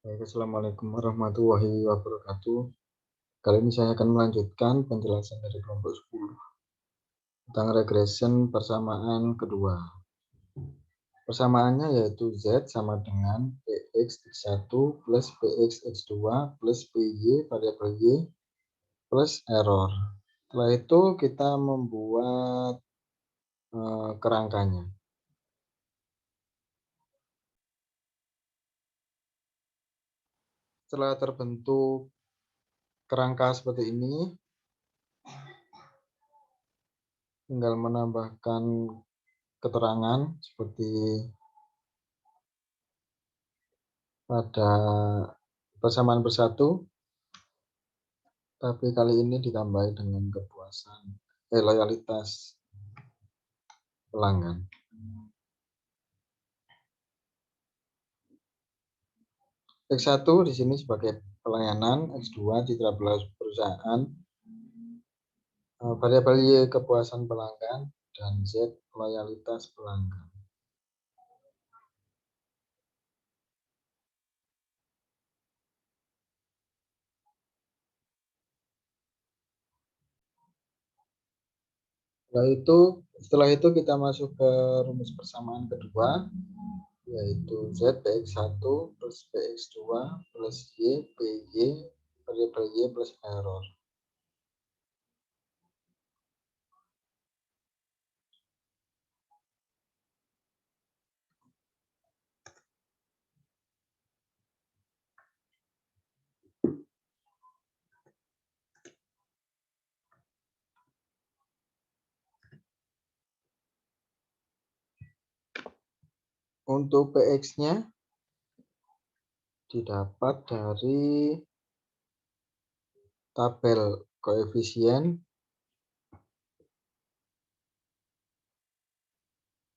Baik, Assalamualaikum warahmatullahi wabarakatuh. Kali ini saya akan melanjutkan penjelasan dari kelompok 10 tentang regression persamaan kedua. Persamaannya yaitu Z sama dengan Px X1 plus Px X2 plus Py variabel Y plus error. Setelah itu kita membuat kerangkanya. Setelah terbentuk kerangka seperti ini, tinggal menambahkan keterangan seperti pada persamaan bersatu, tapi kali ini ditambahi dengan kepuasan loyalitas pelanggan. X1 di sini sebagai pelayanan, X2 citra perusahaan, variabel Y kepuasan pelanggan, dan Z loyalitas pelanggan. Setelah itu kita masuk ke rumus persamaan kedua, yaitu Z Px1 plus Px2 plus Y Py variabel Y plus error. Untuk Px-nya didapat dari tabel koefisien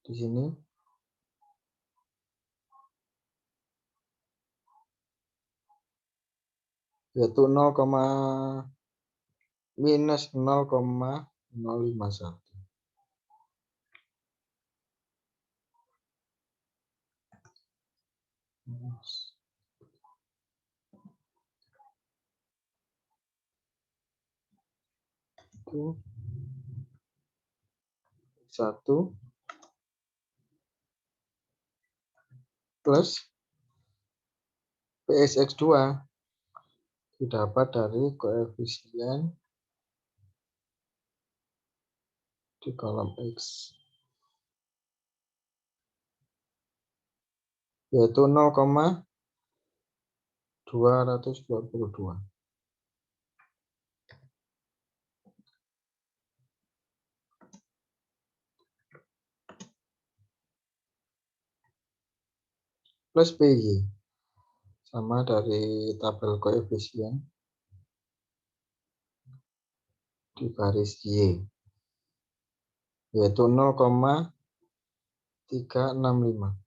di sini, yaitu minus 0,051. Itu 1 plus PSX2 didapat dari koefisien di kolom X, yaitu 0,222 plus PY sama dari tabel koefisien di baris Y, yaitu 0,365.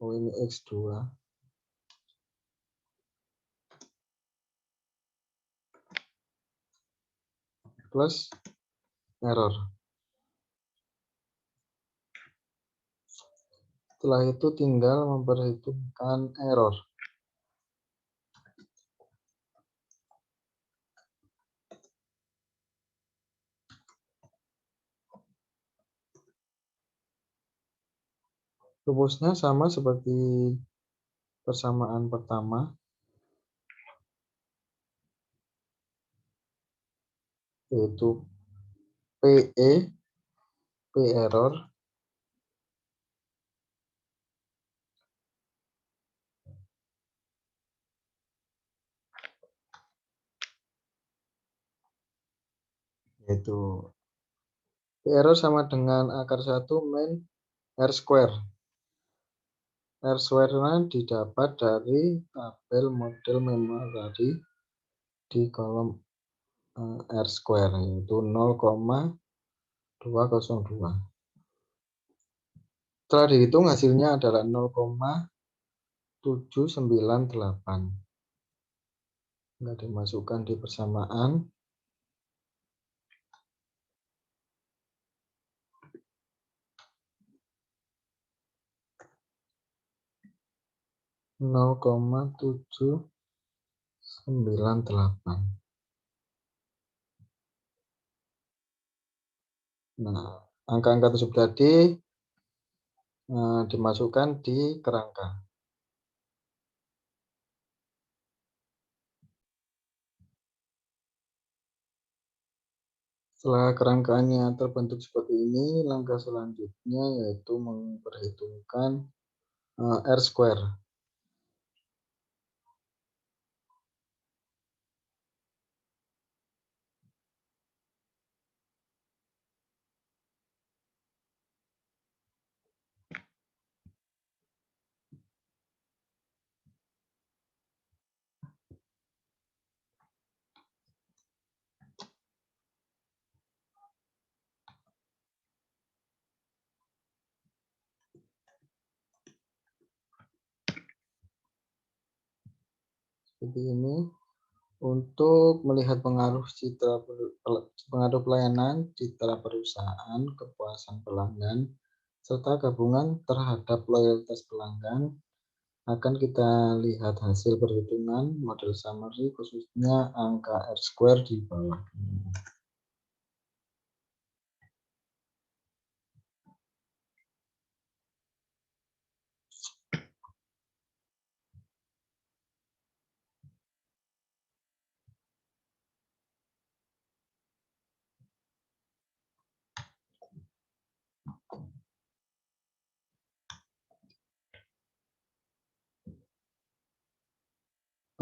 Oh, ini X2 plus error. Setelah itu tinggal memperhitungkan error. Rumusnya sama seperti persamaan pertama, yaitu PE, P error, yaitu P error sama dengan akar 1 min R square. R square-nya didapat dari tabel model memori di kolom R square, yaitu 0,202. Setelah dihitung hasilnya adalah 0,798. Nggak dimasukkan di persamaan. 0,798. Nah, angka-angka tersebut tadi dimasukkan di kerangka. Setelah kerangkanya terbentuk seperti ini, langkah selanjutnya yaitu memperhitungkan R square. Seperti ini. Untuk melihat pengaruh pelayanan, citra perusahaan, kepuasan pelanggan, serta gabungan terhadap loyalitas pelanggan, akan kita lihat hasil perhitungan model summary khususnya angka R square di bawah.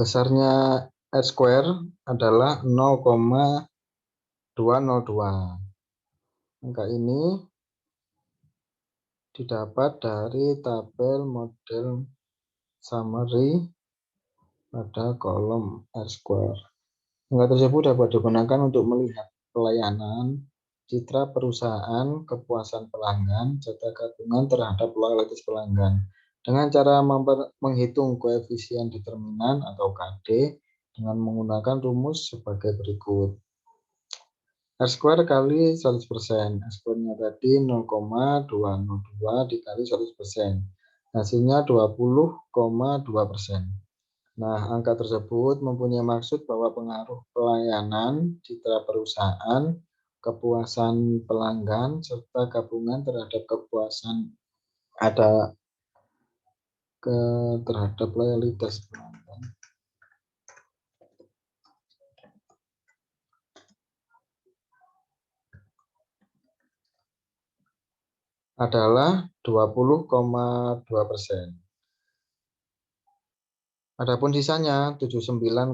Besarnya R square adalah 0,202. Angka ini didapat dari tabel model summary pada kolom R square. Angka tersebut dapat digunakan untuk melihat pelayanan, citra perusahaan, kepuasan pelanggan, serta gabungan terhadap loyalitas pelanggan. Dengan cara menghitung koefisien determinan atau KD dengan menggunakan rumus sebagai berikut. R square kali 100%. R square-nya tadi 0,202 dikali 100%. Hasilnya 20,2%. Nah, angka tersebut mempunyai maksud bahwa pengaruh pelayanan, citra perusahaan, kepuasan pelanggan, serta gabungan terhadap kepuasan terhadap loyalitas pelanggan adalah 20,2%. Adapun sisanya 79,8%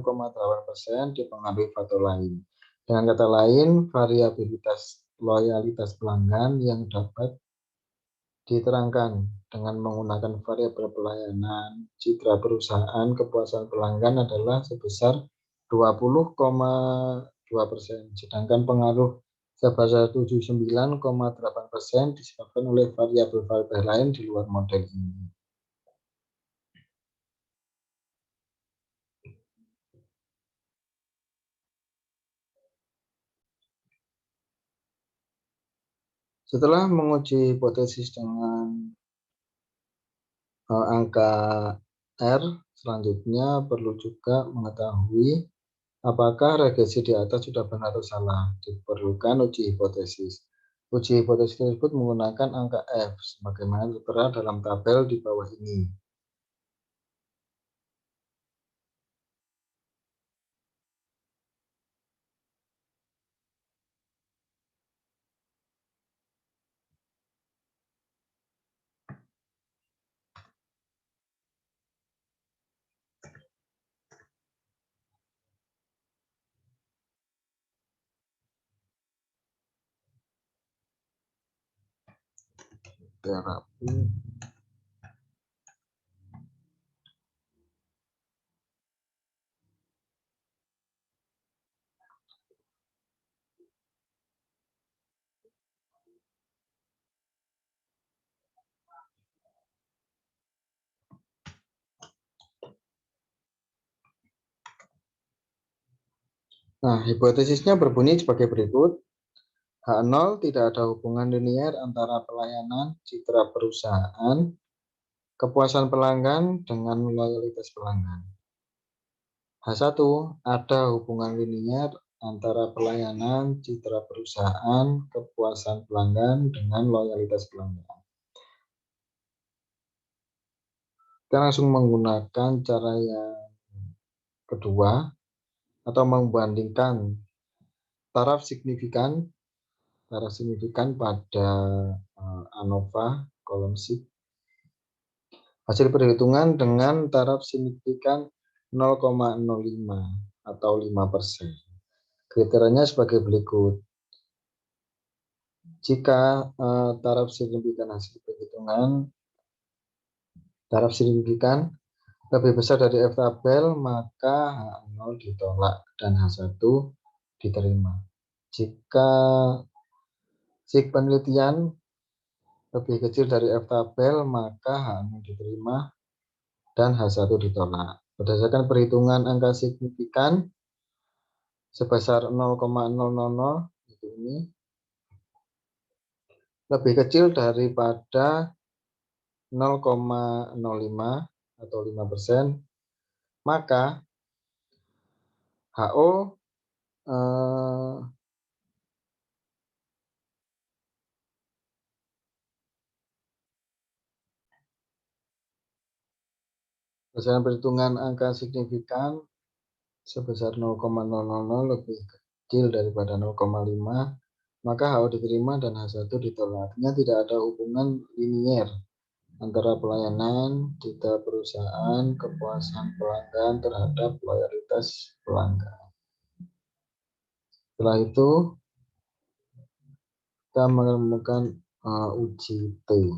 dipengaruhi faktor lain. Dengan kata lain, variabilitas loyalitas pelanggan yang dapat diterangkan dengan menggunakan variabel pelayanan, citra perusahaan, kepuasan pelanggan adalah sebesar 20,2%. Sedangkan pengaruh sebesar 79,8% disebabkan oleh variabel-variabel lain di luar model ini. Setelah menguji hipotesis dengan angka R, selanjutnya perlu juga mengetahui apakah regresi di atas sudah benar atau salah. Diperlukan uji hipotesis. Uji hipotesis tersebut menggunakan angka F, sebagaimana tertera dalam tabel di bawah ini. Terapi. Nah, hipotesisnya berbunyi sebagai berikut. H0 tidak ada hubungan linier antara pelayanan, citra perusahaan, Kepuasan pelanggan dengan loyalitas pelanggan. H1, ada hubungan linier antara pelayanan, citra perusahaan, kepuasan pelanggan dengan loyalitas pelanggan. Kita langsung menggunakan cara yang kedua atau membandingkan taraf signifikan pada ANOVA kolom SIG. Hasil perhitungan dengan taraf signifikan 0,05 atau 5%. Kriterianya sebagai berikut. Jika taraf signifikan lebih besar dari F tabel, maka H0 ditolak dan H1 diterima. Jika SIG penelitian lebih kecil dari F tabel, maka H0 diterima dan H1 ditolak. Berdasarkan perhitungan angka signifikan sebesar 0,000 itu ini lebih kecil daripada 0,05 atau 5%, maka HO berdasarkan perhitungan angka signifikan sebesar 0,000 lebih kecil daripada 0,5, maka HO diterima dan H1 ditolak. Artinya tidak ada hubungan linier antara pelayanan, citra perusahaan, kepuasan pelanggan terhadap loyalitas pelanggan. Setelah itu kita menemukan uji T.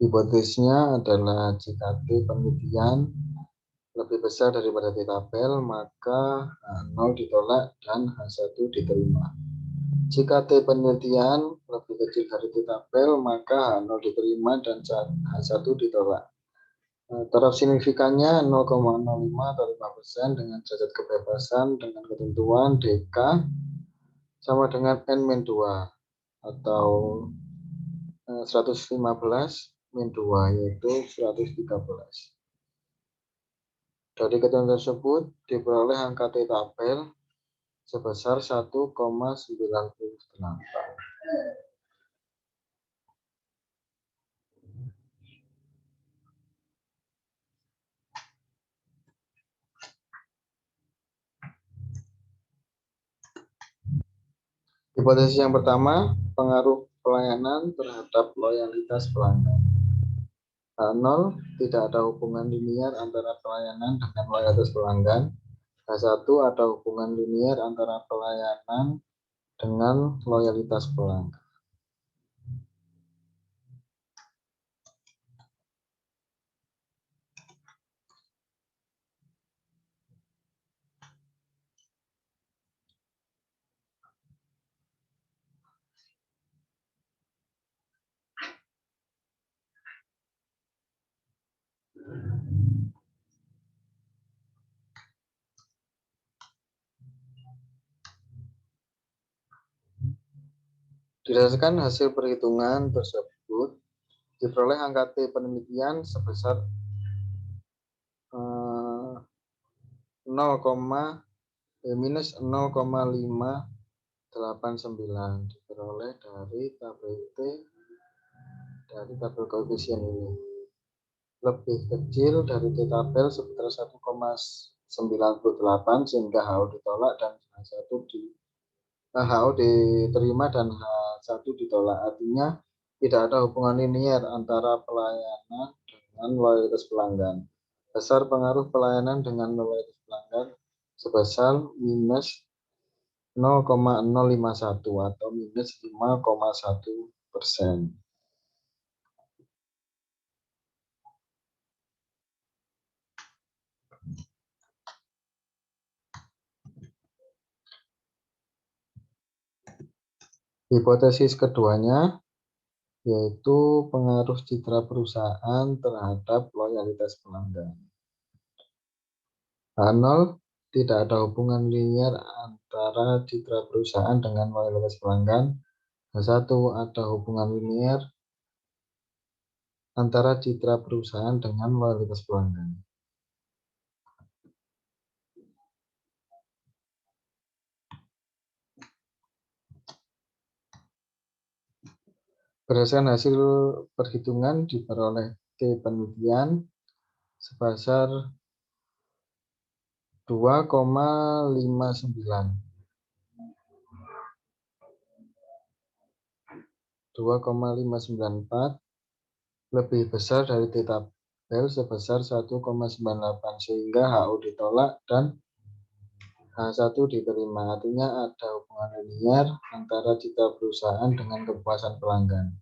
Hipotesisnya adalah jika T penelitian lebih besar daripada T tabel, maka H0 ditolak dan H1 diterima. Jika T penelitian lebih kecil dari T tabel, maka H0 diterima dan H1 ditolak. Taraf signifikannya 0,05 atau 5% dengan derajat kebebasan dengan ketentuan DK sama dengan N-2 atau 115 min 2 yaitu 113. Dari ketentuan tersebut diperoleh angka T tabel sebesar 1,98. Hipotesis yang pertama, pengaruh pelayanan terhadap loyalitas pelanggan. H0, tidak ada hubungan linier antara pelayanan dengan loyalitas pelanggan. H1, ada hubungan linier antara pelayanan dengan loyalitas pelanggan. Berdasarkan hasil perhitungan tersebut, diperoleh angka T penelitian sebesar 0,589 diperoleh dari tabel T dari tabel koefisien ini. Lebih kecil dari T tabel sekitar 1,98 sehingga HO ditolak dan HO diterima dan H1 ditolak. Artinya tidak ada hubungan linier antara pelayanan dengan loyalitas pelanggan. Besar pengaruh pelayanan dengan loyalitas pelanggan sebesar minus 0,051 atau minus 5,1%. Hipotesis keduanya yaitu pengaruh citra perusahaan terhadap loyalitas pelanggan. H0, tidak ada hubungan linear antara citra perusahaan dengan loyalitas pelanggan. H1, ada hubungan linear antara citra perusahaan dengan loyalitas pelanggan. Berdasarkan hasil perhitungan diperoleh T penelitian sebesar 2,594 lebih besar dari T tabel sebesar 1,98 sehingga HO ditolak dan H1 diterima. Artinya ada hubungan linear antara citra perusahaan dengan kepuasan pelanggan.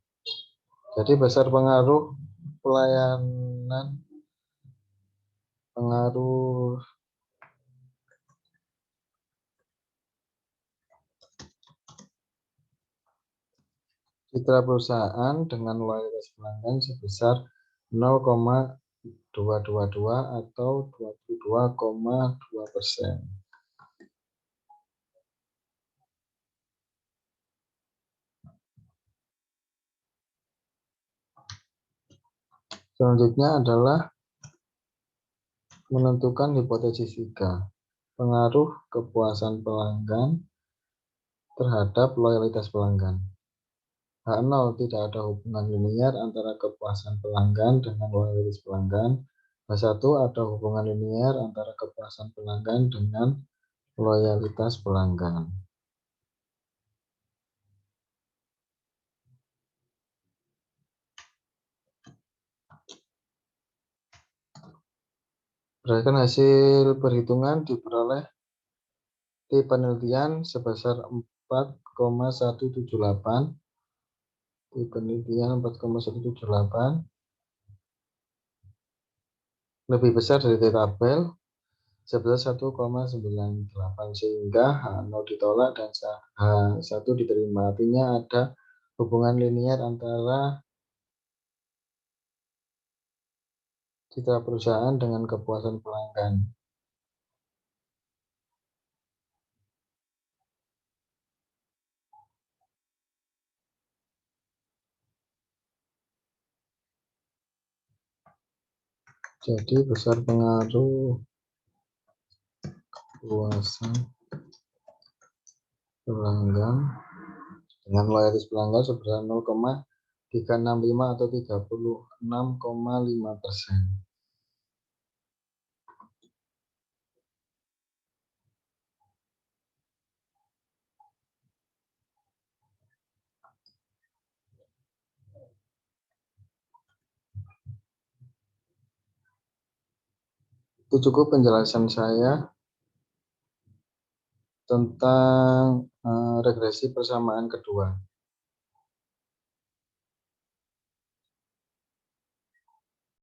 Jadi besar pengaruh pelayanan, pengaruh citra perusahaan dengan loyalitas pelanggan sebesar 0,222 atau 22,2%. Selanjutnya adalah menentukan hipotesis 3, pengaruh kepuasan pelanggan terhadap loyalitas pelanggan. H0, tidak ada hubungan linear antara kepuasan pelanggan dengan loyalitas pelanggan. H1, ada hubungan linear antara kepuasan pelanggan dengan loyalitas pelanggan. Berdasarkan hasil perhitungan diperoleh T penelitian sebesar 4,178. T penelitian 4,178 lebih besar dari T tabel sebesar 1,98 sehingga H0 ditolak dan H1 diterima. Artinya ada hubungan linear antara citra perusahaan dengan kepuasan pelanggan. Jadi besar pengaruh kepuasan pelanggan dengan loyalitas pelanggan sebesar 0,365 atau 36,5%. Itu cukup penjelasan saya tentang regresi persamaan kedua.